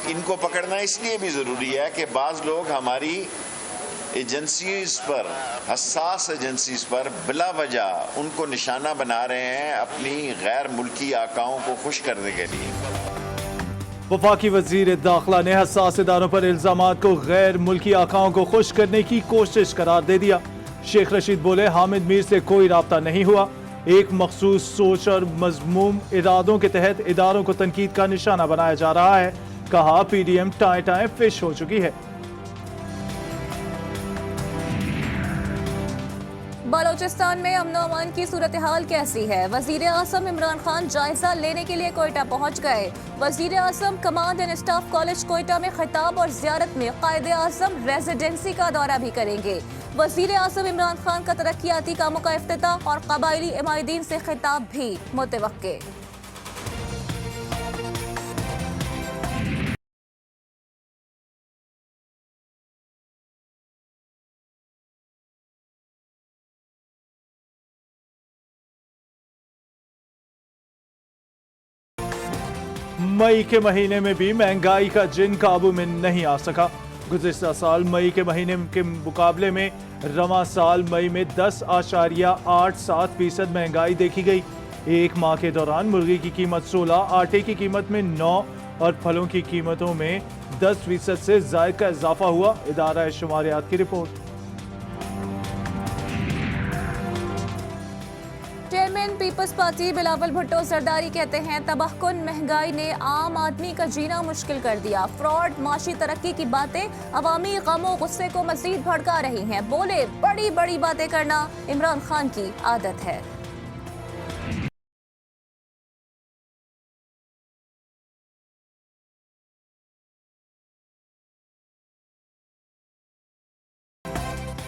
इनको पकड़ना इसलिए भी ज़रूरी है कि बाज़ लोग हमारी एजेंसीज पर, हसास एजेंसीज पर बिला वजह उनको निशाना बना रहे हैं अपनी गैर मुल्की आकाओं को खुश करने के लिए। वफाकी वजीर दाखिला ने हसास इदारों पर इल्जामात को गैर मुल्की आकाओं को खुश करने की कोशिश करार दे दिया। शेख रशीद बोले, हामिद मीर से कोई राब्ता नहीं हुआ। एक मखसूस सोच और मजमूम इरादों के तहत इदारों को तनकीद का निशाना बनाया जा रहा है। कहा, PDM टाए टाए फिश हो चुकी है। बलोचिस्तान में अमन अमान की सूरत हाल कैसी है? वजीर आजम इमरान खान जायजा लेने के लिए कोयटा पहुंच गए। वजीर आजम command and staff college Quetta में खिताब और जियारत में कायदे आजम रेजिडेंसी का दौरा भी करेंगे। वजीर आजम इमरान खान का तरक्याती कामों का इफ्तिताह और कबायली इमायदीन से खिताब भी मुतवक्के। मई के महीने में भी महंगाई का जिन काबू में नहीं आ सका। गुज़िश्ता साल मई के महीने के मुकाबले में रवां साल मई में 10.87% महंगाई देखी गई। एक माह के दौरान मुर्गी की कीमत 16, आटे की कीमत में 9 और फलों की कीमतों में 10% से ज़ायद का इजाफा हुआ। इदारा शुमारियात की रिपोर्ट। चेयरमैन पीपल्स पार्टी बिलावल भुट्टो जरदारी कहते हैं, तबाहकुन महंगाई ने आम आदमी का जीना मुश्किल कर दिया। फ्रॉड, माशी तरक्की की बातें अवामी गमों गुस्से को मजीद भड़का रही हैं। बोले, बड़ी बड़ी बातें करना इमरान खान की आदत है।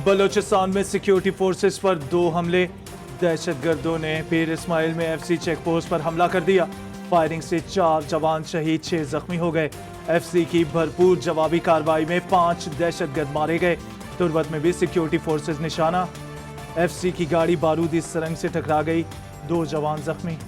बलोचिस्तान में सिक्योरिटी फोर्सेस पर 2 हमले। दहशतगर्दों ने पीर इस्माइल में FC चेक पोस्ट पर हमला कर दिया। फायरिंग से 4 जवान शहीद, 6 जख्मी हो गए। FC की भरपूर जवाबी कार्रवाई में 5 दहशतगर्द मारे गए। तुर्बत में भी सिक्योरिटी फोर्सेस निशाना। FC की गाड़ी बारूदी सुरंग से टकरा गई, 2 जवान जख्मी।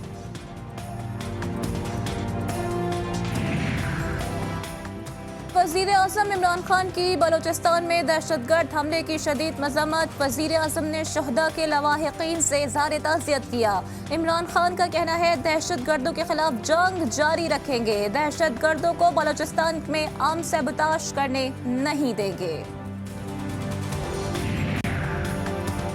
वजीर आजम इमरान खान की बलोचिस्तान में दहशतगर्द हमले की शदीद मजम्मत। वजीर आजम ने शहदा के लवाहिकीन से इज़हार ताज़ियत किया। इमरान खान का कहना है, दहशतगर्दों के खिलाफ जंग जारी रखेंगे। दहशतगर्दों को बलोचिस्तान में आम सैबोताश करने नहीं देंगे।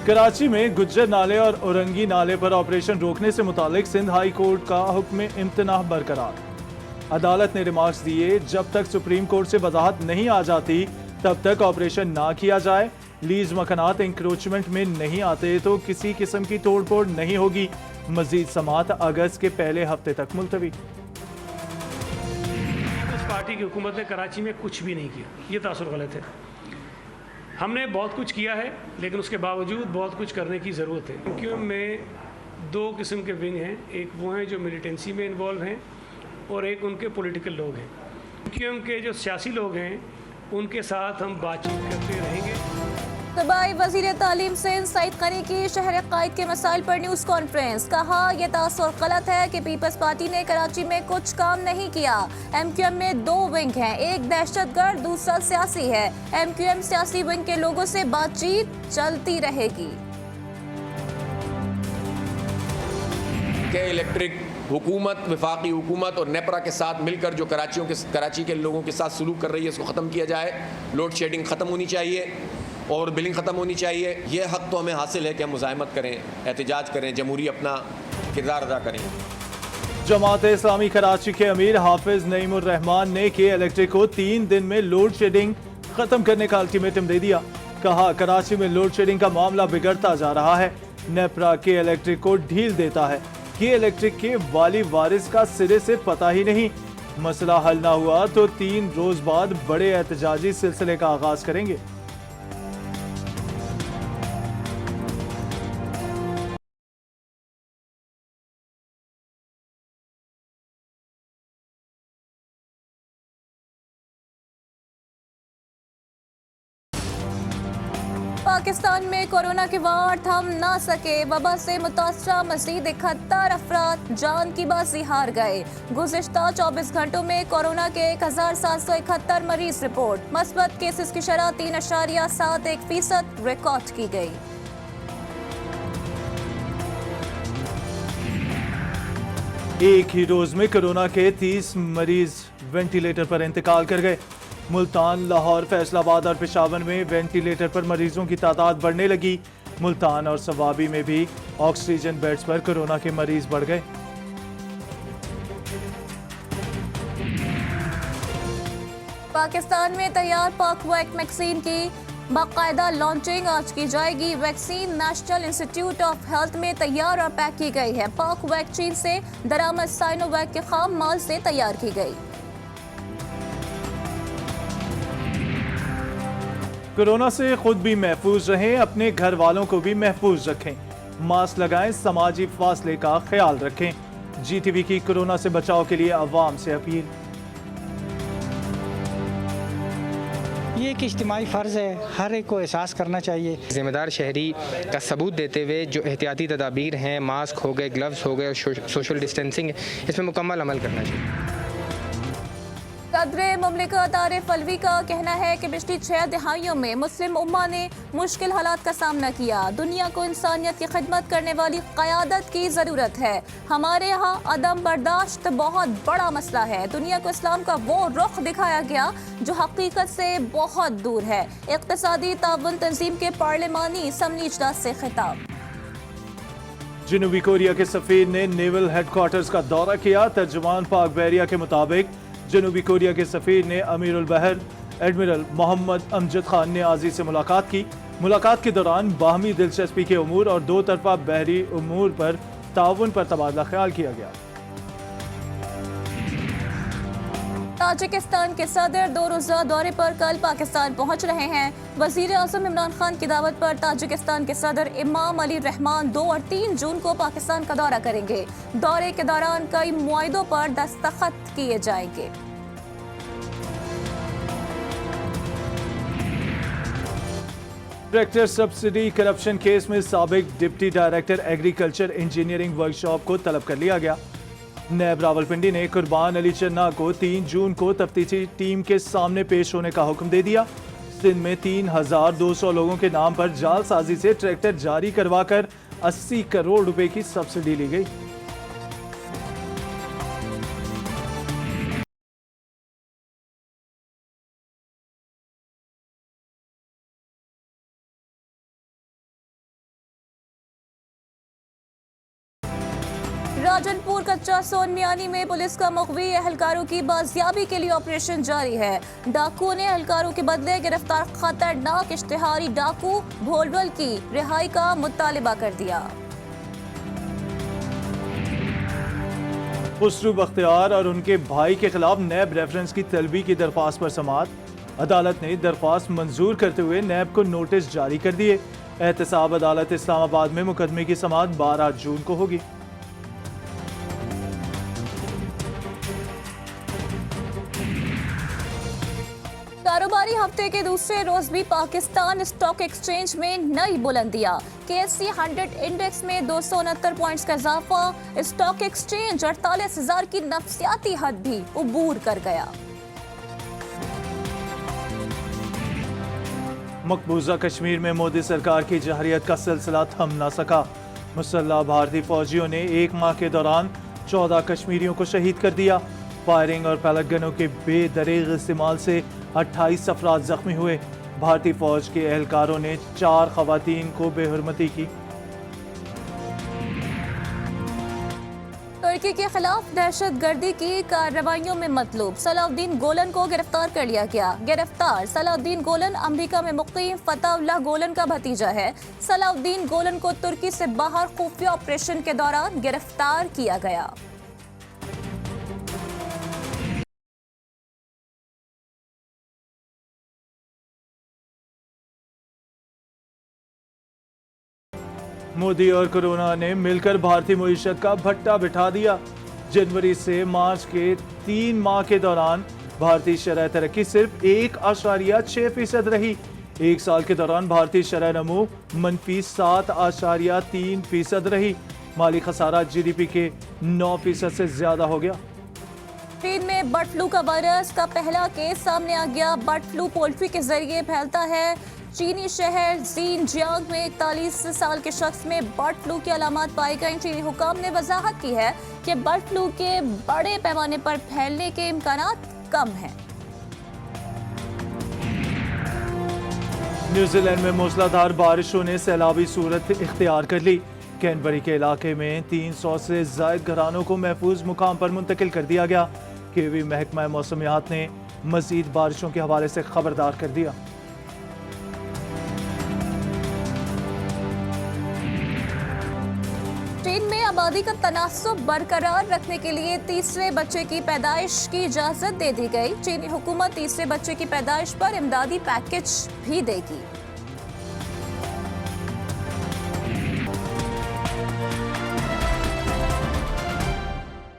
कराची में गुज्जर नाले और औरंगी नाले पर ऑपरेशन रोकने से मुतालिक सिंध हाई कोर्ट का हुक्म इम्तनाह बरकरार। अदालत ने रिमार्क्स दिए, जब तक सुप्रीम कोर्ट से वजाहत नहीं आ जाती तब तक ऑपरेशन ना किया जाए। लीज मकानात इंक्रोचमेंट में नहीं आते तो किसी किस्म की तोड़ फोड़ नहीं होगी। मजीद समात अगस्त के पहले हफ्ते तक मुलतवी। उस पार्टी की हुकूमत ने कराची में कुछ भी नहीं किया, ये तासुर गलत है। हमने बहुत कुछ किया है, लेकिन उसके बावजूद बहुत कुछ करने की ज़रूरत है। क्योंकि में 2 किस्म के विंग हैं। एक वो हैं जो मिलिटेंसी में इन्वॉल्व हैं और एक उनके पॉलिटिकल लोग हैं। क्योंकि उनके जो सियासी लोग हैं उनके साथ हम बातचीत करते रहेंगे। तबाई वजीर तालीम सिंध सईद कनी की शहर कायद के मसाइल पर न्यूज़ कॉन्फ्रेंस। कहा, यह तासुर गलत है कि पीपल्स पार्टी ने कराची में कुछ काम नहीं किया। MQM में 2 विंग हैं, एक दहशतगर्द, दूसरा सियासी है। MQM सियासी विंग के लोगों से बातचीत चलती रहेगी। के इलेक्ट्रिक हुकूमत, वफाकी हुकूमत और नेपरा के साथ मिलकर जो कराची के लोगों के साथ सलूक कर रही है, इसको ख़त्म किया जाए। लोड शेडिंग ख़त्म होनी चाहिए और बिलिंग ख़त्म होनी चाहिए। ये हक़ तो हमें हासिल है कि हम मुज़ाहमत करें, एहतजाज करें, जमहूरी अपना किरदार अदा करें। जमात इस्लामी कराची के अमीर हाफिज नईमुर रहमान ने के इलेक्ट्रिक को 3 दिन में लोड शेडिंग ख़त्म करने का अल्टीमेटम दे दिया। कहा, कराची में लोड शेडिंग का मामला बिगड़ता जा रहा है। नेपरा के इलेक्ट्रिक को ढील देता है। के इलेक्ट्रिक के वाली वारिस का सिरे से पता ही नहीं। मसला हल ना हुआ तो 3 रोज बाद बड़े एहतजाजी सिलसिले का आगाज करेंगे। पाकिस्तान में कोरोना के वार थम ना सके। वबा से मुतासरा मजीद 71 अफराद जान की बाजी हार गए। गुज़िश्ता 24 घंटों में कोरोना के 1771 मरीज रिपोर्ट। मस्बत केसेस की शरह 3.71% रिकॉर्ड की गई। एक ही रोज में कोरोना के 30 मरीज वेंटिलेटर पर इंतकाल कर गए। मुल्तान, लाहौर, फैसलाबाद और पेशावर में वेंटिलेटर पर मरीजों की तादाद बढ़ने लगी। मुल्तान और सवाबी में भी ऑक्सीजन बेड्स पर कोरोना के मरीज बढ़ गए। पाकिस्तान में तैयार पाकवैक वैक्सीन की बाकायदा लॉन्चिंग आज की जाएगी। Vaccine national institute of health में तैयार और पैक की गई है। पाक वैक्सीन से दरामद साइनोवैक के खाम माल से तैयार की गई। कोरोना से खुद भी महफूज रहें, अपने घर वालों को भी महफूज रखें। मास्क लगाएं, समाजी फासले का ख्याल रखें। GTV की कोरोना से बचाव के लिए अवाम से अपील। ये एक इज्तिमाई फ़र्ज़ है, हर एक को एहसास करना चाहिए। ज़िम्मेदार शहरी का सबूत देते हुए जो एहतियाती तदाबीर हैं, मास्क हो गए, ग्लव्स हो गए और सोशल डिस्टेंसिंग है, इसमें मुकम्मल अमल करना चाहिए। सदर मुमलिकत आरिफ अलवी का कहना है कि पिछली 6 दहाइयों में मुस्लिम उम्मा ने मुश्किल हालात का सामना किया। दुनिया को इंसानियत की खिदमत करने वाली क़यादत की ज़रूरत है। हमारे यहाँ अदम बर्दाश्त बहुत बड़ा मसला है। दुनिया को इस्लाम का वो रुख दिखाया गया जो हकीकत से बहुत दूर है। इक़्तिसादी ताउन तंजीम के पार्लिमानी असम्बली इजलास से खिताब। जनूबी कोरिया के सफीर ने नेवल हेडक्वार्टर्स का दौरा किया। तर्जुमान पाक बहरिया के मुताबिक जनूबी कोरिया के सफीर ने अमीरुल बहर एडमिरल मोहम्मद अमजद खान ने आजी से मुलाकात की। मुलाकात के दौरान बाहमी दिलचस्पी के उमूर और दो तरफा बहरी उमूर पर ताउन पर तबादला ख्याल किया गया। ताजिकिस्तान के सदर 2 रोज़ा दौरे पर कल पाकिस्तान पहुंच रहे हैं। वज़ीर आज़म इमरान खान की दावत पर ताजिकिस्तान के सदर इमाम अली रहमान 2 और 3 जून को पाकिस्तान का दौरा करेंगे। दौरे के दौरान कई मुआहिदों पर दस्तखत किए जाएंगे। ट्रैक्टर सब्सिडी करप्शन केस में साबिक deputy director agriculture engineering workshop को तलब कर लिया गया। नैब रावलपिंडी ने कुर्बान अली चन्ना को 3 जून को तफ्तीशी टीम के सामने पेश होने का हुक्म दे दिया। सिंध में 3200 लोगों के नाम पर जालसाजी से ट्रैक्टर जारी करवाकर 80 करोड़ रुपए की सब्सिडी ली गई। राजनपुर कच्चा सोन मियानी में पुलिस का मुखवी एहलकारों की बाजियाबी के लिए ऑपरेशन जारी है। डाकुओं ने एहलकारों के बदले गिरफ्तार खतरनाक इश्तिहारी डाकू भोलवल की रिहाई का मुतालिबा कर दिया। खुसरू बख्तियार और उनके भाई के खिलाफ नैब रेफरेंस की तलबी की दरख्वास्त पर समाअत। अदालत ने दरख्वास्त मंजूर करते हुए नैब को नोटिस जारी कर दिए। एहतसाब अदालत इस्लामाबाद में मुकदमे की समाअत 12 जून को होगी। कारोबारी हफ्ते के दूसरे रोज भी पाकिस्तान स्टॉक एक्सचेंज में नई बुलंदियां। KSE 100 इंडेक्स में 269 पॉइंट्स का इजाफा। स्टॉक एक्सचेंज 48,000 की नफसियाती हद भी उबूर कर गया। मकबूजा कश्मीर में मोदी सरकार की जहरियत का सिलसिला थम न सका। मुसल्लह भारतीय फौजियों ने 1 माह के दौरान 14 कश्मीरियों को शहीद कर दिया। फायरिंग और पैलेट गनों के बेदरीग इस्तेमाल से 28 अफराद जख्मी हुए। भारतीय फौज के एहलकारों ने 4 खवातीन को बेहुरमती की। तुर्की के खिलाफ दहशतगर्दी की कार्रवाइयों में मतलूब सलाउद्दीन गोलन को गिरफ्तार कर लिया गया। गिरफ्तार सलाउद्दीन गोलन अमेरिका में मुक़ीम फतहुल्लाह गोलन का भतीजा है। सलाउद्दीन गोलन को तुर्की से बाहर खुफिया ऑपरेशन के दौरान गिरफ्तार किया गया। मोदी और कोरोना ने मिलकर भारतीय मईशत का भट्टा बिठा दिया। जनवरी से मार्च के 3 माह के दौरान भारतीय शरह तरक्की सिर्फ 1.6% रही। एक साल के दौरान भारतीय शरह नमू -7.3% रही। माली खसारा GDP के 9% से ज्यादा हो गया। चीन में बर्ड फ्लू का वायरस का पहला केस सामने आ गया। बर्ड फ्लू पोल्ट्री के जरिए फैलता है। चीनी शहर ज़िनजियांग में 41 साल के शख्स में बर्ड फ्लू की अलामत पाई गई। चीनी हुकाम ने वजाहत की है कि बर्ड फ्लू के बड़े पैमाने पर फैलने के इम्कानात कम हैं। न्यूजीलैंड में मूसलाधार बारिशों ने सैलाबी सूरत इख्तियार कर ली। कैनबरी के इलाके में 300 से जायद घरानों को महफूज मुकाम पर मुंतकिल कर दिया गया। केवी महकमा मौसमियात ने मजीद बारिशों के हवाले से खबरदार कर दिया। चीन में आबादी का तनासुब बरकरार रखने के लिए तीसरे बच्चे की पैदाइश की इजाजत दे दी गई। चीनी हुकूमत तीसरे बच्चे की पैदाइश पर इमदादी पैकेज भी देगी।